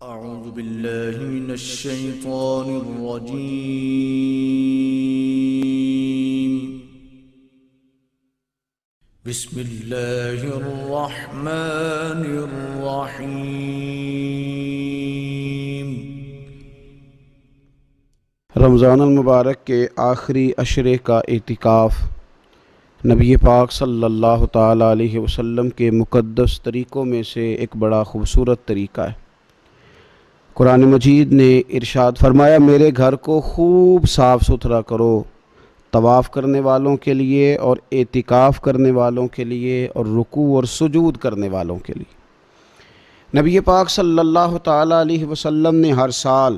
أعوذ بالله من الشيطان الرجيم. بسم الله الرحمن الرحيم. رمضان المبارک کے آخری عشرے کا اعتکاف نبی پاک صلی اللہ تعالیٰ علیہ وسلم کے مقدس طریقوں میں سے ایک بڑا خوبصورت طریقہ ہے۔ قرآن مجید نے ارشاد فرمایا، میرے گھر کو خوب صاف ستھرا کرو، طواف کرنے والوں کے لیے اور اعتکاف کرنے والوں کے لیے اور رکوع اور سجود کرنے والوں کے لیے۔ نبی پاک صلی اللہ تعالیٰ علیہ وسلم نے ہر سال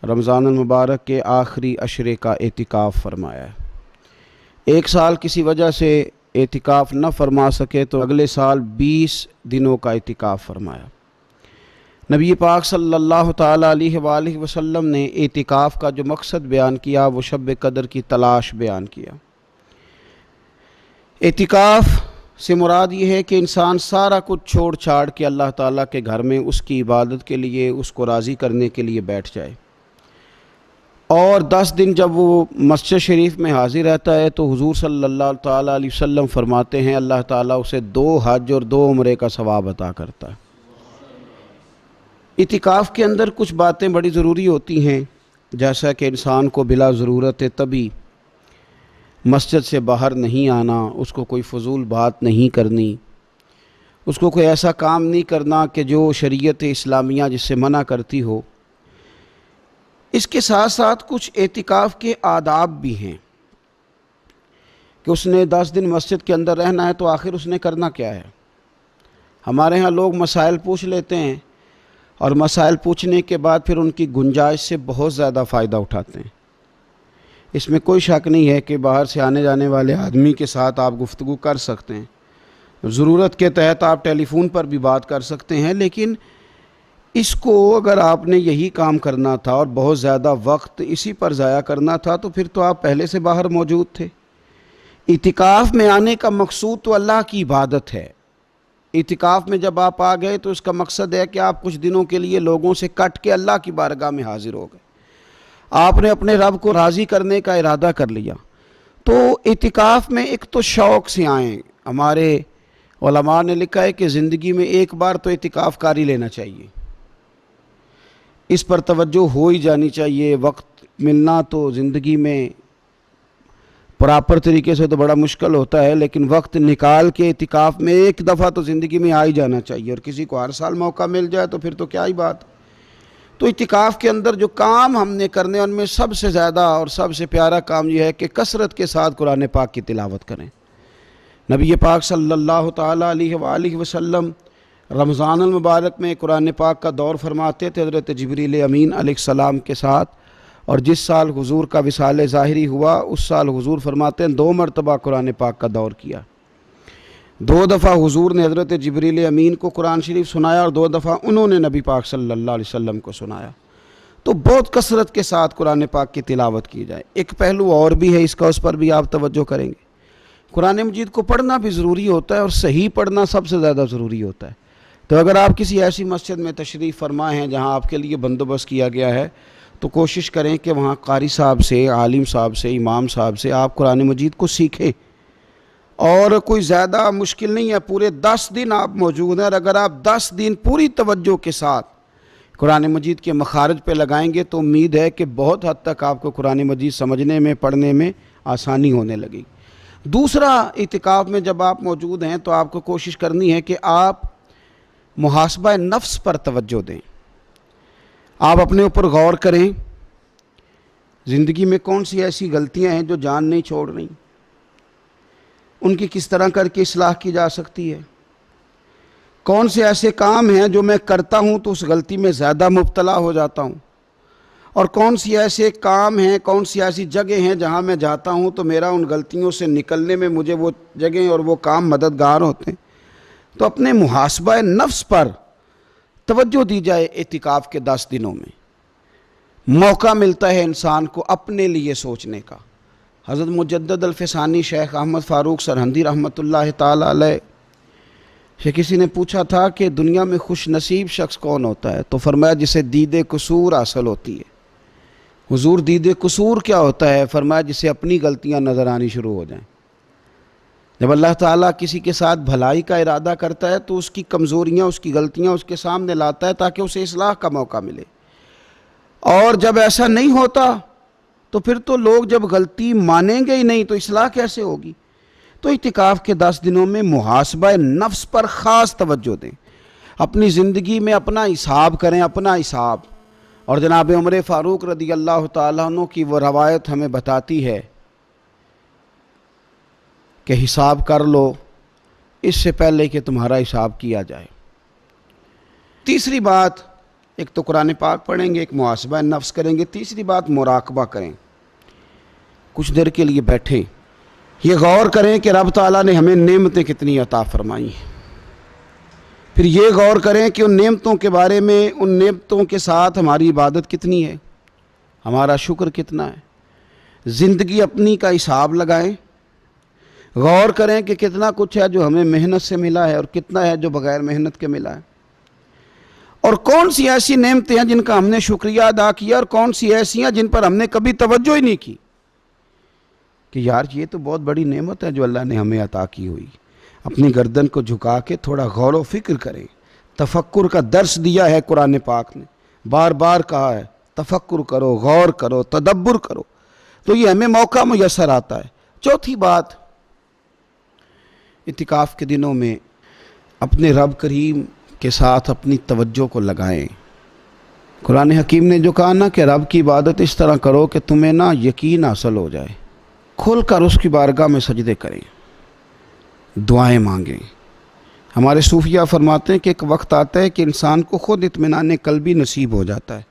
رمضان المبارک کے آخری عشرے کا اعتکاف فرمایا ہے۔ ایک سال کسی وجہ سے اعتکاف نہ فرما سکے تو اگلے سال 20 دنوں کا اعتکاف فرمایا۔ نبی پاک صلی اللہ تعالیٰ علیہ وآلہ وسلم نے اعتکاف کا جو مقصد بیان کیا وہ شب قدر کی تلاش بیان کیا۔ اعتکاف سے مراد یہ ہے کہ انسان سارا کچھ چھوڑ چھاڑ کے اللہ تعالیٰ کے گھر میں اس کی عبادت کے لیے، اس کو راضی کرنے کے لیے بیٹھ جائے، اور 10 دن جب وہ مسجد شریف میں حاضر رہتا ہے تو حضور صلی اللہ تعالیٰ علیہ وسلم فرماتے ہیں اللہ تعالیٰ اسے 2 حج اور 2 عمرے کا ثواب عطا کرتا ہے۔ اعتکاف کے اندر کچھ باتیں بڑی ضروری ہوتی ہیں، جیسا کہ انسان کو بلا ضرورت طبی مسجد سے باہر نہیں آنا، اس کو کوئی فضول بات نہیں کرنی، اس کو کوئی ایسا کام نہیں کرنا کہ جو شریعت اسلامیہ جس سے منع کرتی ہو۔ اس کے ساتھ ساتھ کچھ اعتکاف کے آداب بھی ہیں کہ اس نے 10 دن مسجد کے اندر رہنا ہے تو آخر اس نے کرنا کیا ہے۔ ہمارے ہاں لوگ مسائل پوچھ لیتے ہیں اور مسائل پوچھنے کے بعد پھر ان کی گنجائش سے بہت زیادہ فائدہ اٹھاتے ہیں۔ اس میں کوئی شک نہیں ہے کہ باہر سے آنے جانے والے آدمی کے ساتھ آپ گفتگو کر سکتے ہیں، ضرورت کے تحت آپ ٹیلی فون پر بھی بات کر سکتے ہیں، لیکن اس کو اگر آپ نے یہی کام کرنا تھا اور بہت زیادہ وقت اسی پر ضائع کرنا تھا تو پھر تو آپ پہلے سے باہر موجود تھے۔ اعتکاف میں آنے کا مقصود تو اللہ کی عبادت ہے۔ اعتکاف میں جب آپ آ گئے تو اس کا مقصد ہے کہ آپ کچھ دنوں کے لیے لوگوں سے کٹ کے اللہ کی بارگاہ میں حاضر ہو گئے، آپ نے اپنے رب کو راضی کرنے کا ارادہ کر لیا۔ تو اعتکاف میں ایک تو شوق سے آئیں۔ ہمارے علماء نے لکھا ہے کہ زندگی میں ایک بار تو اعتکاف کاری لینا چاہیے، اس پر توجہ ہو ہی جانی چاہیے۔ وقت ملنا تو زندگی میں پراپر طریقے سے تو بڑا مشکل ہوتا ہے، لیکن وقت نکال کے اعتکاف میں ایک دفعہ تو زندگی میں آ ہی جانا چاہیے، اور کسی کو ہر سال موقع مل جائے تو پھر تو کیا ہی بات۔ تو اعتکاف کے اندر جو کام ہم نے کرنے ان میں سب سے زیادہ اور سب سے پیارا کام یہ ہے کہ کثرت کے ساتھ قرآن پاک کی تلاوت کریں۔ نبی پاک صلی اللہ تعالیٰ علیہ وآلہ وسلم رمضان المبارک میں قرآن پاک کا دور فرماتے تھے حضرت جبریل امین علیہ السلام کے ساتھ، اور جس سال حضور کا وصال ظاہری ہوا اس سال حضور فرماتے ہیں 2 مرتبہ قرآن پاک کا دور کیا۔ 2 دفعہ حضور نے حضرت جبریل امین کو قرآن شریف سنایا اور 2 دفعہ انہوں نے نبی پاک صلی اللہ علیہ وسلم کو سنایا۔ تو بہت کثرت کے ساتھ قرآن پاک کی تلاوت کی جائے۔ ایک پہلو اور بھی ہے اس کا، اس پر بھی آپ توجہ کریں گے۔ قرآن مجید کو پڑھنا بھی ضروری ہوتا ہے اور صحیح پڑھنا سب سے زیادہ ضروری ہوتا ہے۔ تو اگر آپ کسی ایسی مسجد میں تشریف فرما ہیں جہاں آپ کے لیے بندوبست کیا گیا ہے تو کوشش کریں کہ وہاں قاری صاحب سے، عالم صاحب سے، امام صاحب سے آپ قرآن مجید کو سیکھیں۔ اور کوئی زیادہ مشکل نہیں ہے، پورے 10 دن آپ موجود ہیں، اور اگر آپ 10 دن پوری توجہ کے ساتھ قرآن مجید کے مخارج پہ لگائیں گے تو امید ہے کہ بہت حد تک آپ کو قرآن مجید سمجھنے میں، پڑھنے میں آسانی ہونے لگی۔ دوسرا، اعتکاف میں جب آپ موجود ہیں تو آپ کو کوشش کرنی ہے کہ آپ محاسبہ نفس پر توجہ دیں۔ آپ اپنے اوپر غور کریں، زندگی میں کون سی ایسی غلطیاں ہیں جو جان نہیں چھوڑ رہی، ان کی کس طرح کر کے اصلاح کی جا سکتی ہے۔ کون سے ایسے کام ہیں جو میں کرتا ہوں تو اس غلطی میں زیادہ مبتلا ہو جاتا ہوں، اور کون سی ایسے کام ہیں، کون سی ایسی جگہ ہیں جہاں میں جاتا ہوں تو میرا ان غلطیوں سے نکلنے میں مجھے وہ جگہیں اور وہ کام مددگار ہوتے ہیں۔ تو اپنے محاسبہ نفس پر توجہ دی جائے۔ اعتکاف کے 10 دنوں میں موقع ملتا ہے انسان کو اپنے لیے سوچنے کا۔ حضرت مجدد الفسانی شیخ احمد فاروق سرہندی رحمۃ اللہ تعالی علیہ کہ کسی نے پوچھا تھا کہ دنیا میں خوش نصیب شخص کون ہوتا ہے؟ تو فرمایا جسے دید قصور حاصل ہوتی ہے۔ حضور دید قصور کیا ہوتا ہے؟ فرمایا جسے اپنی غلطیاں نظر آنی شروع ہو جائیں۔ جب اللہ تعالیٰ کسی کے ساتھ بھلائی کا ارادہ کرتا ہے تو اس کی کمزوریاں، اس کی غلطیاں اس کے سامنے لاتا ہے تاکہ اسے اصلاح کا موقع ملے، اور جب ایسا نہیں ہوتا تو پھر تو لوگ جب غلطی مانیں گے ہی نہیں تو اصلاح کیسے ہوگی؟ تو اعتکاف کے 10 دنوں میں محاسبہ نفس پر خاص توجہ دیں، اپنی زندگی میں اپنا حساب کریں، اپنا حساب۔ اور جناب عمر فاروق رضی اللہ تعالیٰ عنہ کی وہ روایت ہمیں بتاتی ہے کہ حساب کر لو اس سے پہلے کہ تمہارا حساب کیا جائے۔ تیسری بات، ایک تو قرآن پاک پڑھیں گے، ایک محاسبہ نفس کریں گے، تیسری بات مراقبہ کریں۔ کچھ دیر کے لیے بیٹھیں، یہ غور کریں کہ رب تعالیٰ نے ہمیں نعمتیں کتنی عطا فرمائی ہیں، پھر یہ غور کریں کہ ان نعمتوں کے بارے میں، ان نعمتوں کے ساتھ ہماری عبادت کتنی ہے، ہمارا شکر کتنا ہے۔ زندگی اپنی کا حساب لگائیں، غور کریں کہ کتنا کچھ ہے جو ہمیں محنت سے ملا ہے اور کتنا ہے جو بغیر محنت کے ملا ہے، اور کون سی ایسی نعمتیں ہیں جن کا ہم نے شکریہ ادا کیا اور کون سی ایسی ہیں جن پر ہم نے کبھی توجہ ہی نہیں کی کہ یار یہ تو بہت بڑی نعمت ہے جو اللہ نے ہمیں عطا کی ہوئی۔ اپنی گردن کو جھکا کے تھوڑا غور و فکر کریں۔ تفکر کا درس دیا ہے قرآن پاک نے، بار بار کہا ہے تفکر کرو، غور کرو، تدبر کرو، تو یہ ہمیں موقع میسر آتا ہے۔ چوتھی بات، اعتکاف کے دنوں میں اپنے رب کریم کے ساتھ اپنی توجہ کو لگائیں۔ قرآن حکیم نے جو کہا نا کہ رب کی عبادت اس طرح کرو کہ تمہیں نا یقین حاصل ہو جائے، کھل کر اس کی بارگاہ میں سجدے کریں، دعائیں مانگیں۔ ہمارے صوفیہ فرماتے ہیں کہ ایک وقت آتا ہے کہ انسان کو خود اطمینان قلبی نصیب ہو جاتا ہے،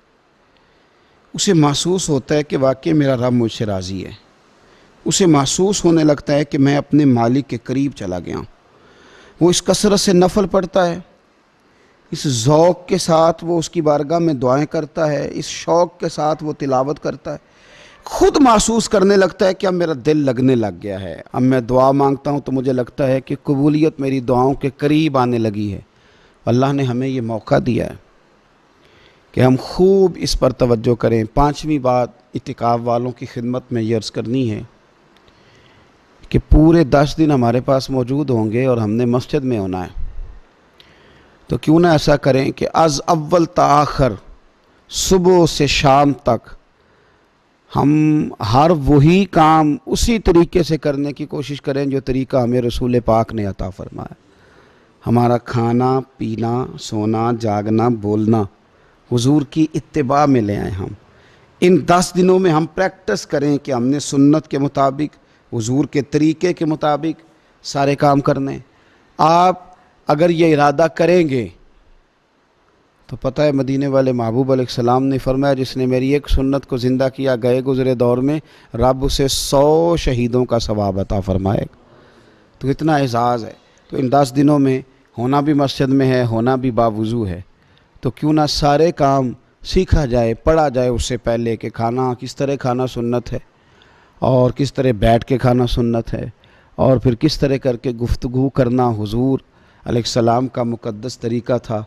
اسے محسوس ہوتا ہے کہ واقعی میرا رب مجھ سے راضی ہے، اسے محسوس ہونے لگتا ہے کہ میں اپنے مالک کے قریب چلا گیا ہوں۔ وہ اس کثرت سے نفل پڑھتا ہے، اس ذوق کے ساتھ وہ اس کی بارگاہ میں دعائیں کرتا ہے، اس شوق کے ساتھ وہ تلاوت کرتا ہے، خود محسوس کرنے لگتا ہے کہ اب میرا دل لگنے لگ گیا ہے، اب میں دعا مانگتا ہوں تو مجھے لگتا ہے کہ قبولیت میری دعاؤں کے قریب آنے لگی ہے۔ اللہ نے ہمیں یہ موقع دیا ہے کہ ہم خوب اس پر توجہ کریں۔ پانچویں بات اعتکاف والوں کی خدمت میں یہ عرض کرنی ہے کہ پورے 10 دن ہمارے پاس موجود ہوں گے اور ہم نے مسجد میں ہونا ہے، تو کیوں نہ ایسا کریں کہ از اول تا آخر، صبح سے شام تک ہم ہر وہی کام اسی طریقے سے کرنے کی کوشش کریں جو طریقہ ہمیں رسول پاک نے عطا فرمایا۔ ہمارا کھانا، پینا، سونا، جاگنا، بولنا حضور کی اتباع میں لے آئیں۔ ہم ان 10 دنوں میں ہم پریکٹس کریں کہ ہم نے سنت کے مطابق، حضور کے طریقے کے مطابق سارے کام کرنے۔ آپ اگر یہ ارادہ کریں گے تو پتہ ہے مدینے والے محبوب علیہ السلام نے فرمایا جس نے میری ایک سنت کو زندہ کیا گئے گزرے دور میں رب اسے 100 شہیدوں کا ثواب عطا فرمائے گا۔ تو اتنا اعزاز ہے۔ تو ان 10 دنوں میں ہونا بھی مسجد میں ہے، ہونا بھی باوضو ہے، تو کیوں نہ سارے کام سیکھا جائے، پڑھا جائے اس سے پہلے کہ کھانا کس طرح کھانا سنت ہے، اور کس طرح بیٹھ کے کھانا سنت ہے، اور پھر کس طرح کر کے گفتگو کرنا حضور علیہ السلام کا مقدس طریقہ تھا،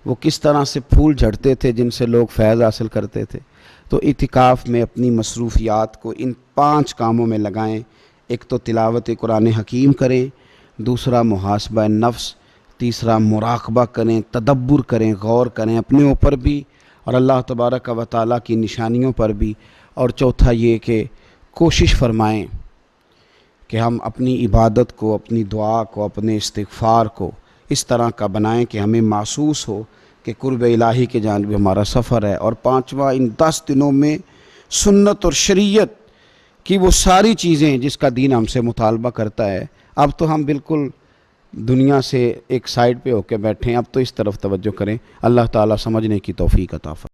وہ کس طرح سے پھول جھڑتے تھے جن سے لوگ فیض حاصل کرتے تھے۔ تو اعتکاف میں اپنی مصروفیات کو ان 5 کاموں میں لگائیں۔ ایک تو تلاوت قرآن حکیم کریں، دوسرا محاسبہ نفس، تیسرا مراقبہ کریں، تدبر کریں، غور کریں اپنے اوپر بھی اور اللہ تبارک و تعالیٰ کی نشانیوں پر بھی، اور چوتھا یہ کہ کوشش فرمائیں کہ ہم اپنی عبادت کو، اپنی دعا کو، اپنے استغفار کو اس طرح کا بنائیں کہ ہمیں محسوس ہو کہ قرب الہی کے جانب ہمارا سفر ہے۔ اور 5واں، ان 10 دنوں میں سنت اور شریعت کی وہ ساری چیزیں جس کا دین ہم سے مطالبہ کرتا ہے، اب تو ہم بالکل دنیا سے ایک سائیڈ پہ ہو کے بیٹھیں، اب تو اس طرف توجہ کریں۔ اللہ تعالیٰ سمجھنے کی توفیق عطا فرمائے۔